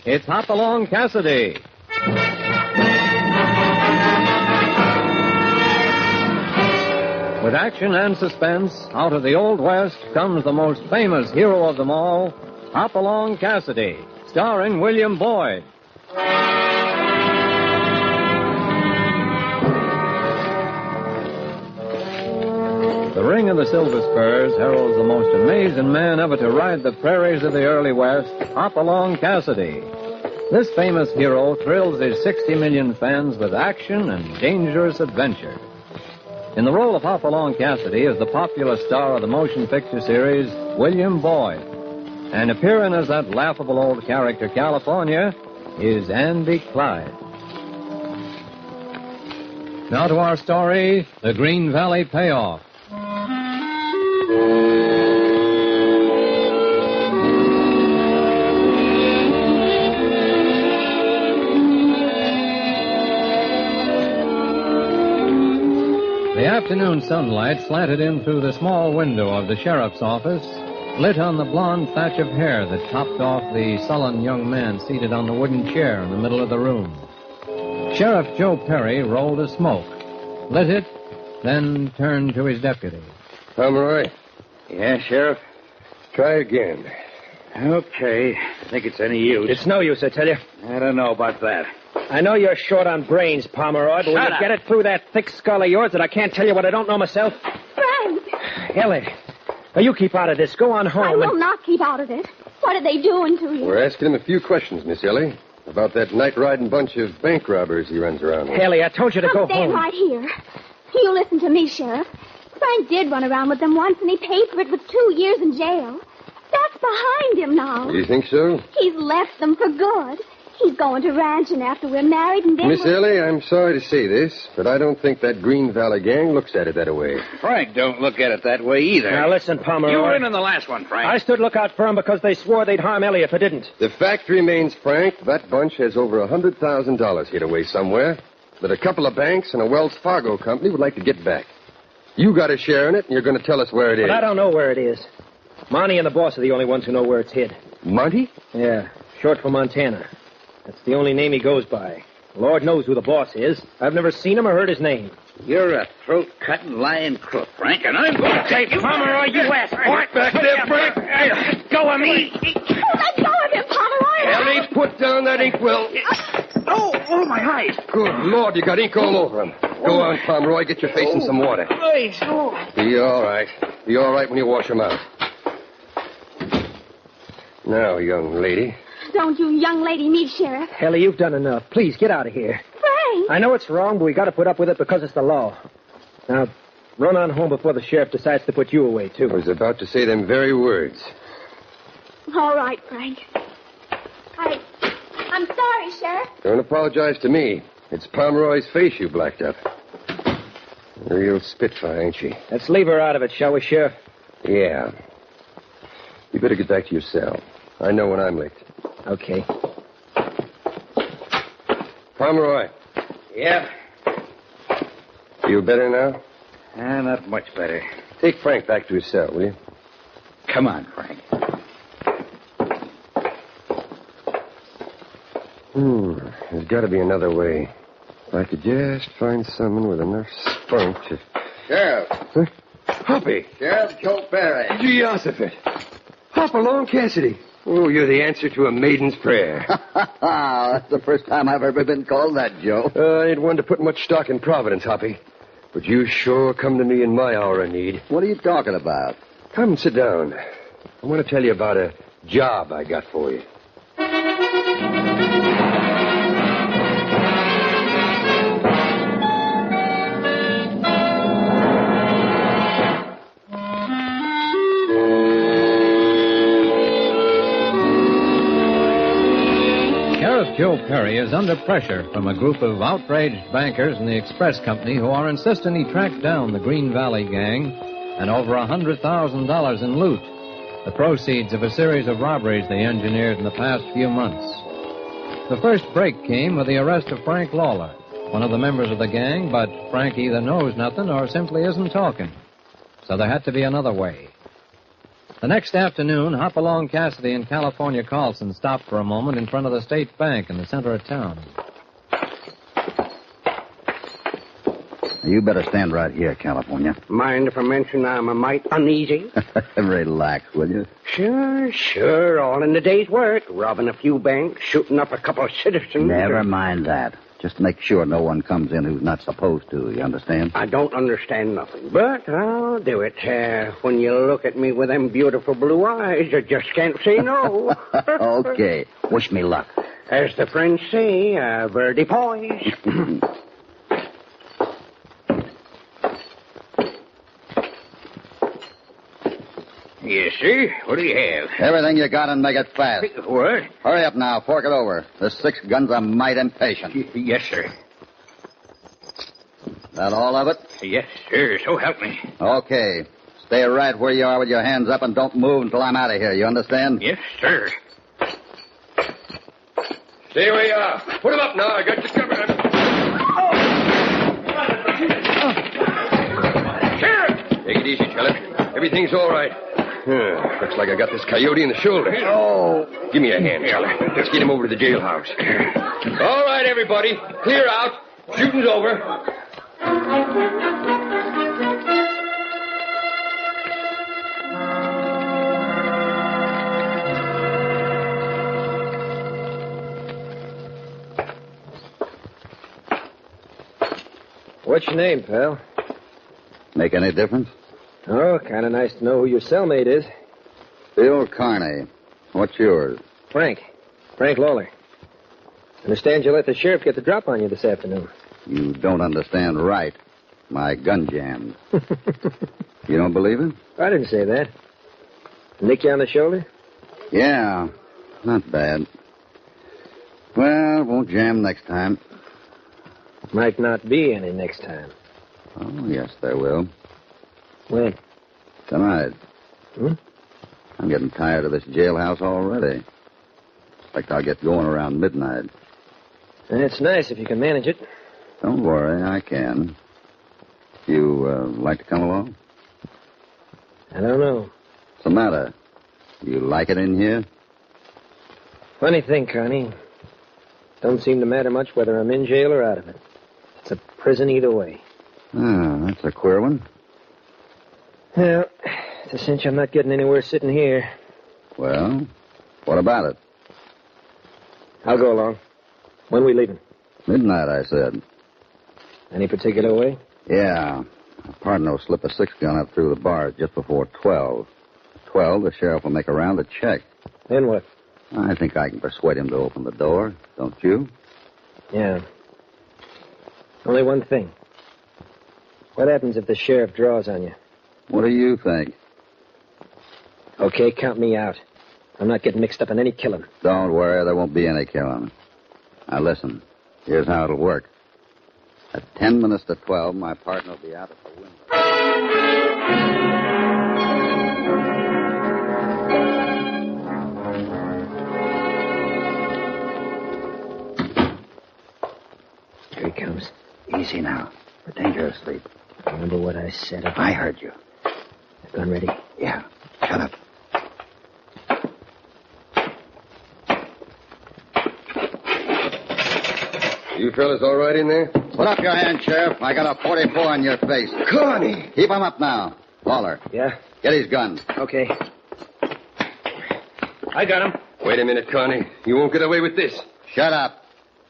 it's Hopalong Cassidy. With action and suspense, out of the Old West comes the most famous hero of them all, Hopalong Cassidy, starring William Boyd. The Ring of the Silver Spurs heralds the most amazing man ever to ride the prairies of the early West, Hopalong Cassidy. This famous hero thrills his 60 million fans with action and dangerous adventure. In the role of Hopalong Cassidy is the popular star of the motion picture series, William Boyd. And appearing as that laughable old character, California, is Andy Clyde. Now to our story, The Green Valley Payoff. The afternoon sunlight slanted in through the small window of the sheriff's office, lit on the blonde thatch of hair that topped off the sullen young man seated on the wooden chair in the middle of the room. Sheriff Joe Perry rolled a smoke, lit it, then turned to his deputy. Pomeroy? Yeah, Sheriff? Try again. Okay. I think it's any use. It's no use, I tell you. I don't know about that. I know you're short on brains, Pomeroy, but when you get it through that thick skull of yours that I can't tell you what I don't know myself. Frank! Ellie, now you keep out of this. Go on home. I will not keep out of it. What are they doing to you? We're asking him a few questions, Miss Ellie, about that night-riding bunch of bank robbers he runs around with. Ellie, I told you to go Stay home. right here. You listen to me, Sheriff. Frank did run around with them once, and he paid for it with 2 years in jail. That's behind him now. You think so? He's left them for good. He's going to ranching after we're married, and then... Miss Ellie, I'm sorry to say this, but I don't think that Green Valley gang looks at it that way. Frank don't look at it that way either. Now, listen, Pomeroy. You were in on the last one, Frank. I stood lookout for him because they swore they'd harm Ellie if I didn't. The fact remains, Frank, that bunch has over $100,000 hid away somewhere that a couple of banks and a Wells Fargo company would like to get back. You got a share in it, and you're going to tell us where it is. But I don't know where it is. Monty and the boss are the only ones who know where it's hid. Monty? Yeah, short for Montana. That's the only name he goes by. Lord knows who the boss is. I've never seen him or heard his name. You're a throat-cutting, lying crook, Frank, and I'm going to take you... Pomeroy, you ass! What back there, Frank? Let go of me! Let go of him, Pomeroy! Ellie, put down that inkwell. Oh, my eyes! Good Lord, you got ink all over him. Go on, Pomeroy, get your face in some water. Eyes! Be all right. Be all right when you wash them out. Now, young lady. Don't you young lady me, Sheriff. Ellie, you've done enough. Please, get out of here. Frank! I know it's wrong, but we got to put up with it because it's the law. Now, run on home before the sheriff decides to put you away, too. I was about to say them very words. All right, Frank. I'm sorry, Sheriff. Don't apologize to me. It's Pomeroy's face you blacked up. A real spitfire, ain't she? Let's leave her out of it, shall we, Sheriff? Yeah. You better get back to your cell. I know when I'm licked. Okay. Pomeroy. Yeah? Feel better now? Not much better. Take Frank back to his cell, will you? Come on, Frank. There's got to be another way. If I could just find someone with enough spunk to... Sheriff. Huh? Hoppy! Sheriff Joe Perry. Gee, Ossifit. Hopalong Cassidy. Oh, you're the answer to a maiden's prayer. That's the first time I've ever been called that, Joe. I ain't one to put much stock in Providence, Hoppy. But you sure come to me in my hour of need. What are you talking about? Come and sit down. I want to tell you about a job I got for you. Joe Perry is under pressure from a group of outraged bankers in the express company who are insisting he track down the Green Valley gang and over $100,000 in loot, the proceeds of a series of robberies they engineered in the past few months. The first break came with the arrest of Frank Lawler, one of the members of the gang, but Frank either knows nothing or simply isn't talking. So there had to be another way. The next afternoon, Hopalong Cassidy and California Carlson stopped for a moment in front of the State Bank in the center of town. You better stand right here, California. Mind if I mention I'm a mite uneasy? Relax, will you? Sure. All in the day's work. Robbing a few banks, shooting up a couple of citizens. Never mind that. Just make sure no one comes in who's not supposed to, you understand? I don't understand nothing, but I'll do it. When you look at me with them beautiful blue eyes, you just can't say no. Okay. Wish me luck. As the French say, verdi poise. Yes, sir. What do you have? Everything you got and make it fast. What? Hurry up now. Fork it over. The 6 guns are mighty impatient. Yes, sir. That all of it? Yes, sir. So help me. Okay. Stay right where you are with your hands up and don't move until I'm out of here. You understand? Yes, sir. Stay where you are. Put him up now. I got you covered. Sheriff! Take it easy, Charlie. Everything's all right. Looks like I got this coyote in the shoulder. Oh. Give me a hand, Charlie. Let's get him over to the jailhouse. All right, everybody. Clear out. Shooting's over. What's your name, pal? Make any difference? Oh, kind of nice to know who your cellmate is. Bill Carney. What's yours? Frank Lawler. Understand you let the sheriff get the drop on you this afternoon. You don't understand right. My gun jammed. You don't believe it? I didn't say that. Nick you on the shoulder? Yeah, not bad. Well, it won't jam next time. Might not be any next time. Oh, yes, there will. When? Tonight. Hmm? I'm getting tired of this jailhouse already. Expect I'll get going around midnight. It's nice if you can manage it. Don't worry, I can. You, like to come along? I don't know. What's the matter? You like it in here? Funny thing, Connie. Don't seem to matter much whether I'm in jail or out of it. It's a prison either way. Ah, that's a queer one. Well, it's a cinch I'm not getting anywhere sitting here. Well, what about it? I'll go along. When we leaving? Midnight, I said. Any particular way? Yeah. A partner will slip a 6-gun up through the bars just before 12. At 12, the sheriff will make a round to check. Then what? I think I can persuade him to open the door, don't you? Yeah. Only one thing. What happens if the sheriff draws on you? What do you think? Okay, count me out. I'm not getting mixed up in any killing. Don't worry, there won't be any killing. Now listen, here's how it'll work. At 10 minutes to 12, my partner will be out at the window. Here he comes. Easy now. We're dangerously. Remember what I said about... I heard you. Gun ready? Yeah. Shut up. You fellas all right in there? Put up your hand, Sheriff. I got a 44 on your face. Connie! Keep him up now. Lawler. Yeah? Get his gun. Okay. I got him. Wait a minute, Connie. You won't get away with this. Shut up.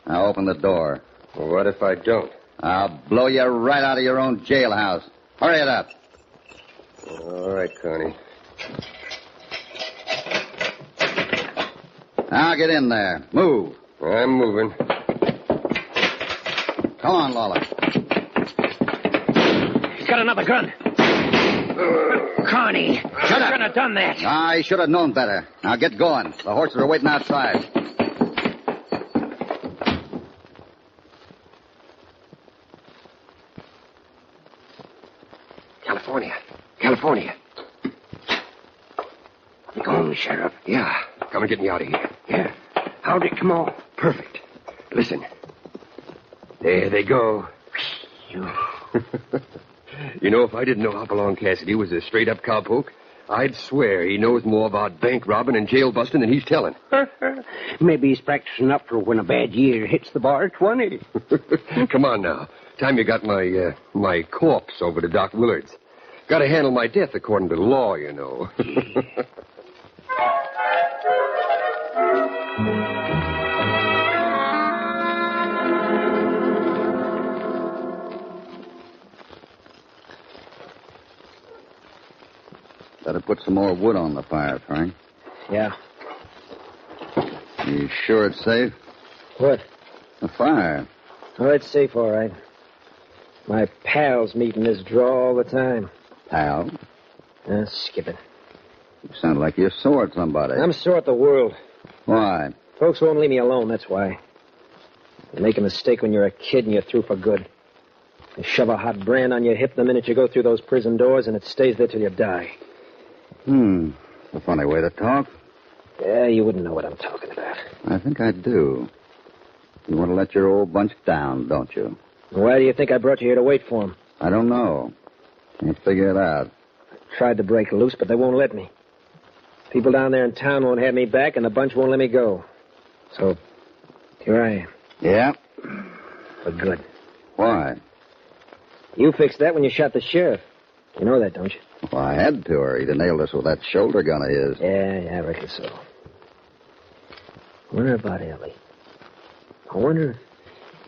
Now open the door. Well, what if I don't? I'll blow you right out of your own jailhouse. Hurry it up. All right, Connie. Now get in there. Move. I'm moving. Come on, Lawler. He's got another gun. Connie. Shut up. Shouldn't have done that. I should have known better. Now get going. The horses are waiting outside. California. You going, Sheriff? Yeah. Come and get me out of here. Yeah. How'd it come off? Perfect. Listen. There they go. You know, if I didn't know Hopalong Cassidy was a straight-up cowpoke, I'd swear he knows more about bank robbing and jail busting than he's telling. Maybe he's practicing up for when a bad year hits the bar at 20. Come on now. Time you got my corpse over to Doc Willard's. Got to handle my death according to the law, you know. Better put some more wood on the fire, Frank. Yeah. You sure it's safe? What? The fire. Oh, it's safe, all right. My pals meet in this draw all the time. Pal? Skip it. You sound like you're sore at somebody. I'm sore at the world. Why? Folks won't leave me alone, that's why. You make a mistake when you're a kid and you're through for good. They shove a hot brand on your hip the minute you go through those prison doors, and it stays there till you die. A funny way to talk. Yeah, you wouldn't know what I'm talking about. I think I do. You want to let your old bunch down, don't you? Why do you think I brought you here to wait for him? I don't know. Can't figure it out. I tried to break loose, but they won't let me. People down there in town won't have me back, and the bunch won't let me go. So, here I am. Yeah? For good. Why? You fixed that when you shot the sheriff. You know that, don't you? Well, I had to, or he'd have nailed us with that shoulder gun of his. Yeah, I reckon so. I wonder about Ellie. I wonder...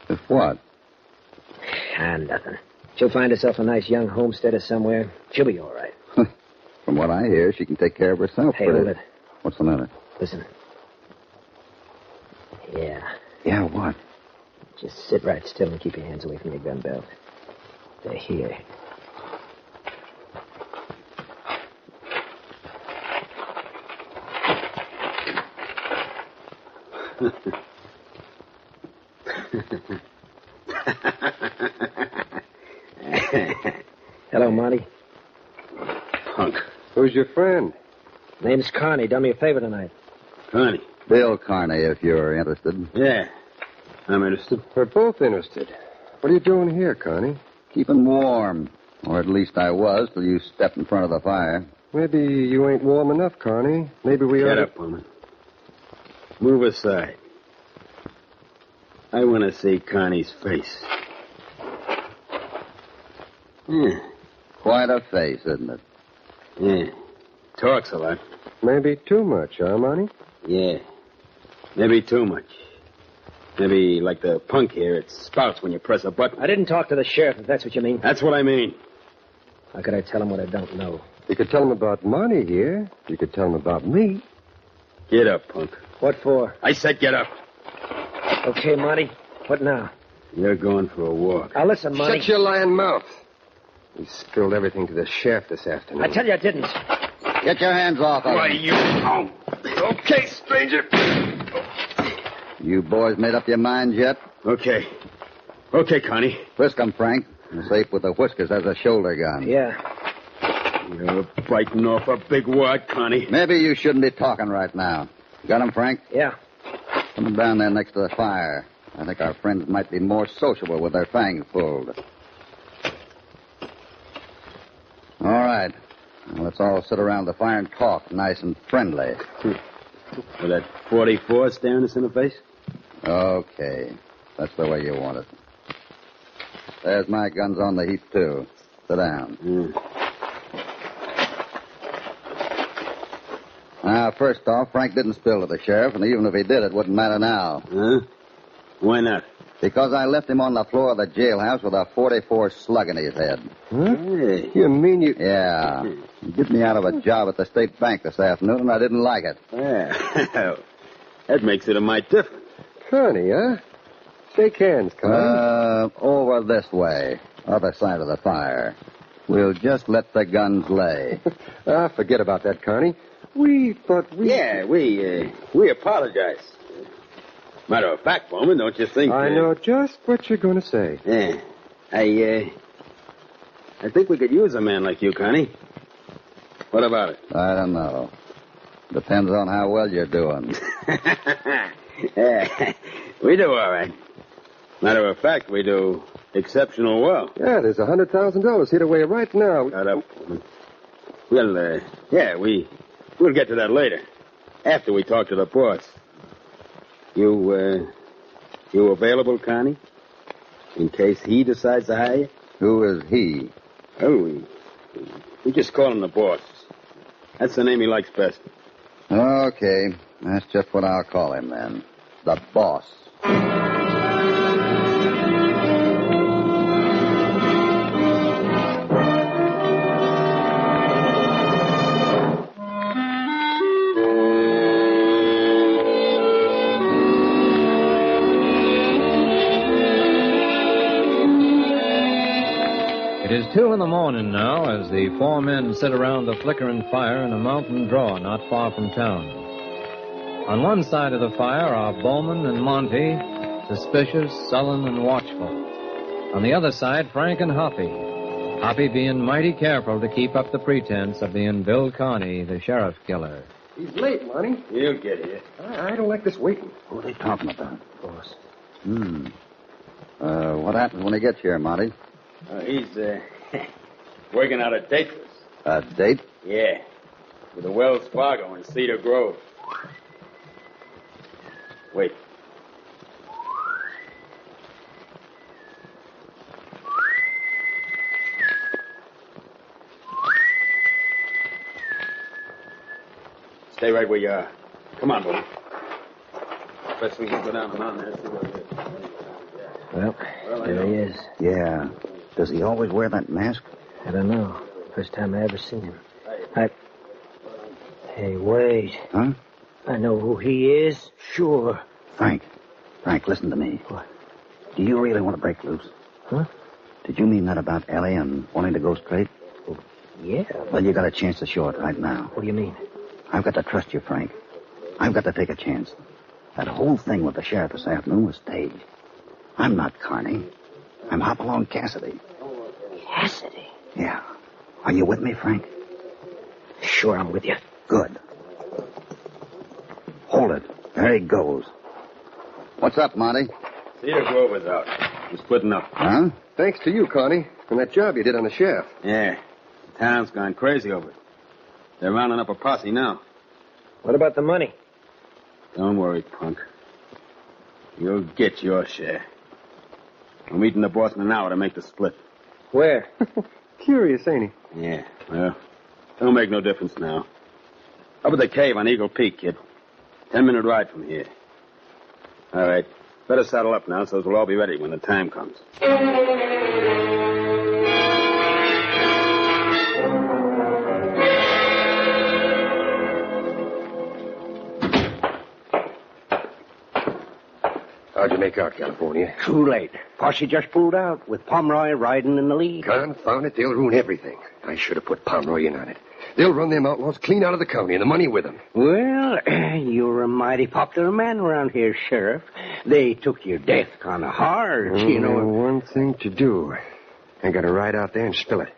If what? Nothing. She'll find herself a nice young homesteader somewhere. She'll be all right. From what I hear, she can take care of herself. Hey, hold it. What's the matter? Listen. Yeah. Yeah, what? Just sit right still and keep your hands away from your gun belt. They're here. Hello, Monty. Punk. Who's your friend? Name's Carney. Done me a favor tonight. Connie. Bill Carney, if you're interested. Yeah. I'm interested. We're both interested. What are you doing here, Connie? Keeping warm. Or at least I was till you stepped in front of the fire. Maybe you ain't warm enough, Connie. Maybe we ought Get to... up, woman. Move aside. I want to see Connie's face. Yeah. Quite a face, isn't it? Yeah. Talks a lot. Maybe too much, huh, Monty? Yeah. Maybe too much. Maybe like the punk here, it spouts when you press a button. I didn't talk to the sheriff, if that's what you mean. That's what I mean. How could I tell him what I don't know? You could tell him about Monty here. You could tell him about me. Get up, punk. What for? I said get up. Okay, Monty. What now? You're going for a walk. Now, listen, Monty. Shut your lying mouth. You spilled everything to the sheriff this afternoon. I tell you I didn't. Get your hands off of Why, him. you... Oh. Okay, stranger. You boys made up your minds yet? Okay. Okay, Connie. Whisk 'em, Frank. You're safe with the whiskers as a shoulder gun. Yeah. You're biting off a big wad, Connie. Maybe you shouldn't be talking right now. Got 'em, Frank? Yeah. Put 'em down there next to the fire. I think our friends might be more sociable with their fangs pulled. All right. Now let's all sit around the fire and talk nice and friendly. With that 44 staring us in the face? Okay. That's the way you want it. There's my guns on the heap, too. Sit down. Now, first off, Frank didn't spill to the sheriff, and even if he did, it wouldn't matter now. Huh? Why not? Because I left him on the floor of the jailhouse with a 44 slug in his head. Huh? Hey. You mean you... Yeah. He did me out of a job at the state bank this afternoon, and I didn't like it. Yeah. That makes it a mite different. Connie, huh? Shake hands, Connie. Over this way. Other side of the fire. We'll just let the guns lay. Forget about that, Connie. We thought we... Yeah, we apologize. Matter of fact, Bowman, don't you think... I know just what you're going to say. Yeah. I think we could use a man like you, Connie. What about it? I don't know. Depends on how well you're doing. Yeah, we do all right. Matter of fact, we do exceptional well. Yeah, there's $100,000 hid away right now. Shut up, woman. Well, we'll get to that later. After we talk to the boss. You available, Connie? In case he decides to hire you? Who is he? Oh, we just call him the boss. That's the name he likes best. Okay. That's just what I'll call him then. The boss. It is 2 a.m. now as the 4 men sit around the flickering fire in a mountain draw not far from town. On one side of the fire are Bowman and Monty, suspicious, sullen, and watchful. On the other side, Frank and Hoppy. Hoppy being mighty careful to keep up the pretense of being Bill Carney, the sheriff killer. He's late, Monty. He'll get here. I don't like this waiting. What are they talking about? Boss. What happens when he gets here, Monty? He's working out a date for us. A date? Yeah. With the Wells Fargo in Cedar Grove. Wait. Stay right where you are. Come on, boy. Best we can go down the mountain there and see what it is. Well, there he is. Yeah. Does he always wear that mask? I don't know. First time I ever seen him. Hey, wait. Huh? I know who he is. Sure. Frank, listen to me. What? Do you really want to break loose? Huh? Did you mean that about Ellie and wanting to go straight? Well, yeah. Well, you got a chance to show it right now. What do you mean? I've got to trust you, Frank. I've got to take a chance. That whole thing with the sheriff this afternoon was staged. I'm not Carney. I'm Hopalong Cassidy. Cassidy? Yeah. Are you with me, Frank? Sure, I'm with you. Good. Hold it. There he goes. What's up, Monty? Cedar Grove is out. We're splitting up. Huh? Thanks to you, Connie, and that job you did on the sheriff. Yeah. The town's gone crazy over it. They're rounding up a posse now. What about the money? Don't worry, punk. You'll get your share. We're meeting the boss in an hour to make the split. Where? Curious, ain't he? Yeah, well, don't make no difference now. Up at the cave on Eagle Peak, kid. 10-minute ride from here. All right. Better saddle up now so we'll all be ready when the time comes. How'd you make out, California? Too late. Posse just pulled out with Pomeroy riding in the lead. Confound it, they'll ruin everything. I should have put Pomeroy in on it. They'll run them outlaws clean out of the county and the money with them. Well, you're a mighty popular man around here, Sheriff. They took your death kind of hard, you know. One thing to do. I gotta ride out there and spill it.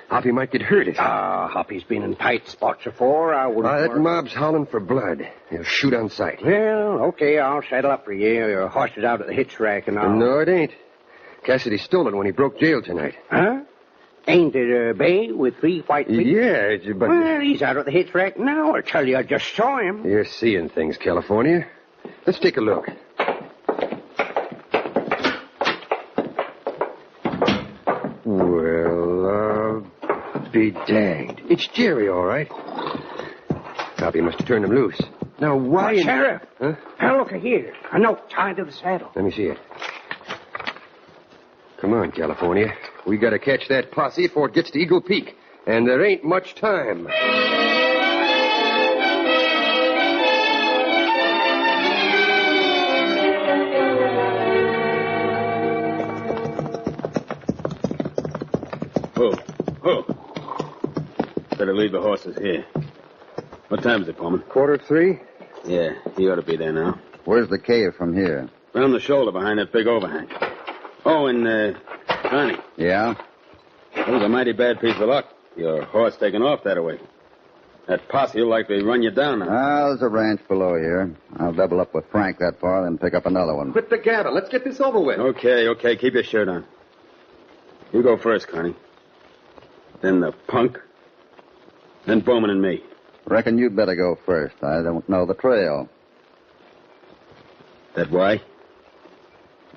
Hoppy might get hurt. Hoppy's been in tight spots before. I wouldn't... That mob's howling for blood. They'll shoot on sight. Well, okay, I'll saddle up for you. Your horse is out at the hitch rack and I'll... No, it ain't. Cassidy stole it when he broke jail tonight. Huh? Ain't it a bay with 3 white feet? Yeah, but... Well, he's out at the hitch rack now. I tell you, I just saw him. You're seeing things, California. Let's take a look. Well, be danged. It's Jerry, all right. Hoppy must have turned him loose. Now, why... Sheriff! Huh? Now, look here. A note tied to the saddle. Let me see it. Come on, California. We gotta catch that posse before it gets to Eagle Peak. And there ain't much time. Whoa. Better leave the horses here. What time is it, Pullman? 3:15? Yeah, he ought to be there now. Where's the cave from here? Round the shoulder behind that big overhang. Oh, and, Connie, Yeah? that was a mighty bad piece of luck. Your horse taking off that way. That posse will likely run you down now. There's a ranch below here. I'll double up with Frank that far, then pick up another one. Quit the gabbing. Let's get this over with. Okay. Keep your shirt on. You go first, Connie. Then the punk. Then Bowman and me. Reckon you'd better go first. I don't know the trail. That why?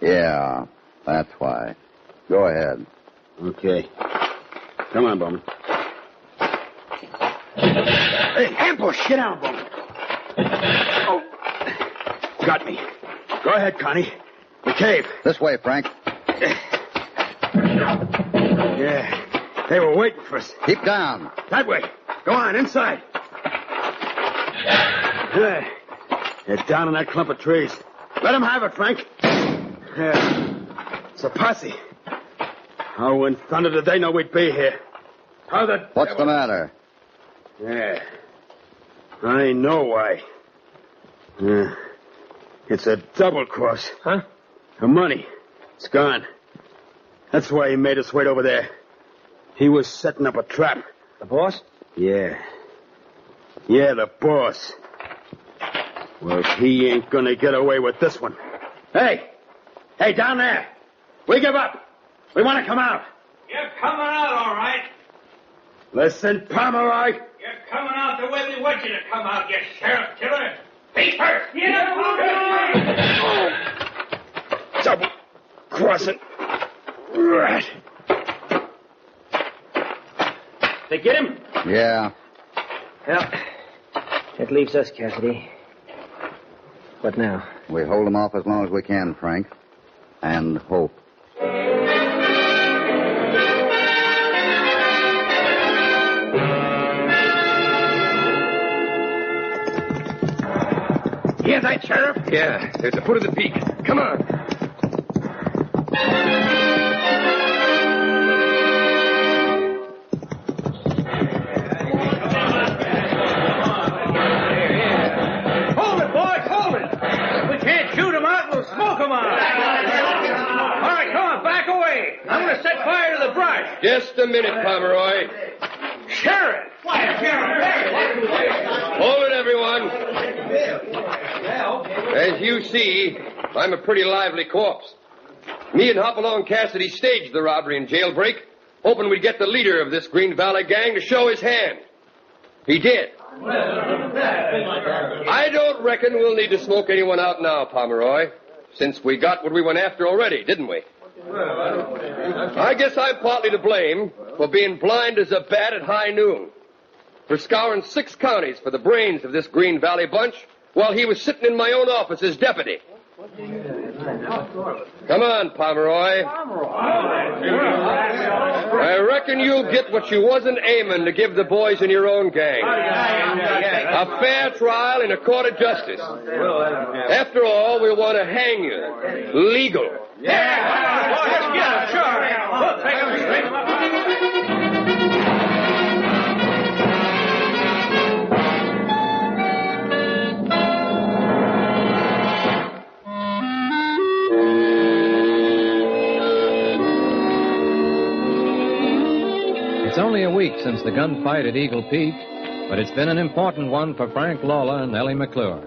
Yeah, that's why. Go ahead. Okay. Come on, Bowman. Hey, ambush! Get down, Bowman. Oh. Got me. Go ahead, Connie. The cave. This way, Frank. Yeah. They were waiting for us. Keep down. That way. Go on, inside. There. They're down in that clump of trees. Let them have it, Frank. Yeah. It's a posse. How in thunder did they know we'd be here? How the... What's the matter? Yeah. I know why. Yeah. It's a double cross. Huh? The money. It's gone. That's why he made us wait over there. He was setting up a trap. The boss? Yeah. Yeah, the boss. Well, he ain't gonna get away with this one. Hey! Hey, down there! We give up! We want to come out! You're coming out, all right. Listen, Pomeroy! You're coming out the way we want you to come out, you sheriff killer. Feet first! Yeah, Double crossing. Rat. They get him? Yeah. Well, that leaves us, Cassidy. What now? We hold them off as long as we can, Frank. And hope. Hear that, Sheriff? Yeah, there's the foot of the peak. Come on. Hold it, boys, hold it. We can't shoot them out, we'll smoke them out. All right, come on, back away. I'm going to set fire to the brush. Just a minute, Pomeroy. Sheriff! Hold it, everyone. As you see, I'm a pretty lively corpse. Me and Hopalong Cassidy staged the robbery and jailbreak, hoping we'd get the leader of this Green Valley gang to show his hand. He did. I don't reckon we'll need to smoke anyone out now, Pomeroy, since we got what we went after already, didn't we? I guess I'm partly to blame for being blind as a bat at high noon, for scouring 6 counties for the brains of this Green Valley bunch while he was sitting in my own office as deputy. Come on, Pomeroy. I reckon you'll get what you wasn't aiming to give the boys in your own gang. A fair trial in a court of justice. After all, we want to hang you. Legal. Yeah! Boys, let's get them, sure. We'll take them straight. It's only a week since the gunfight at Eagle Peak, but it's been an important one for Frank Lawler and Ellie McClure.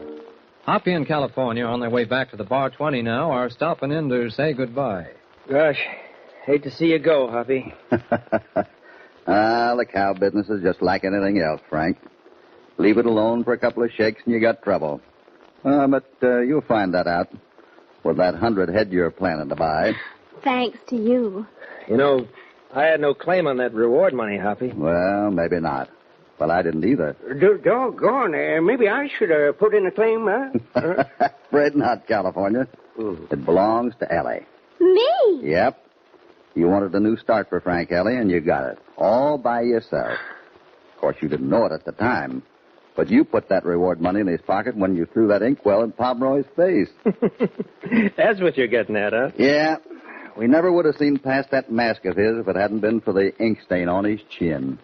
Hoppy and California, on their way back to the Bar 20 now, are stopping in to say goodbye. Gosh, hate to see you go, Hoppy. The cow business is just like anything else, Frank. Leave it alone for a couple of shakes and you got trouble. But you'll find that out with that 100 head you're planning to buy. Thanks to you. You know, I had no claim on that reward money, Hoppy. Well, maybe not. Well, I didn't either. Doggone. Maybe I should have put in a claim, huh? Afraid not, California. It belongs to Ellie. Me? Yep. You wanted a new start for Frank, Ellie, and you got it. All by yourself. Of course, you didn't know it at the time. But you put that reward money in his pocket when you threw that inkwell in Pomeroy's face. That's what you're getting at, huh? Yeah. We never would have seen past that mask of his if it hadn't been for the ink stain on his chin.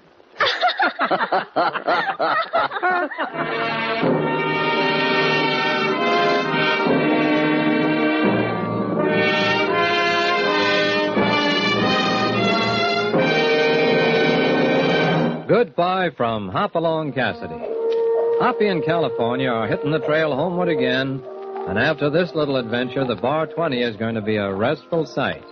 Goodbye from Hopalong Cassidy. Hoppy and California are hitting the trail homeward again, and after this little adventure, the Bar 20 is going to be a restful sight.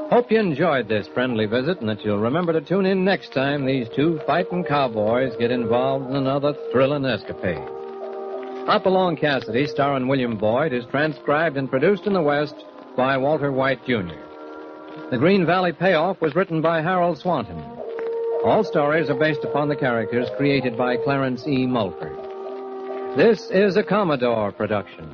Hope you enjoyed this friendly visit and that you'll remember to tune in next time these two fighting cowboys get involved in another thrilling escapade. Hopalong Cassidy, starring William Boyd, is transcribed and produced in the West by Walter White, Jr. The Green Valley Payoff was written by Harold Swanton. All stories are based upon the characters created by Clarence E. Mulford. This is a Commodore production.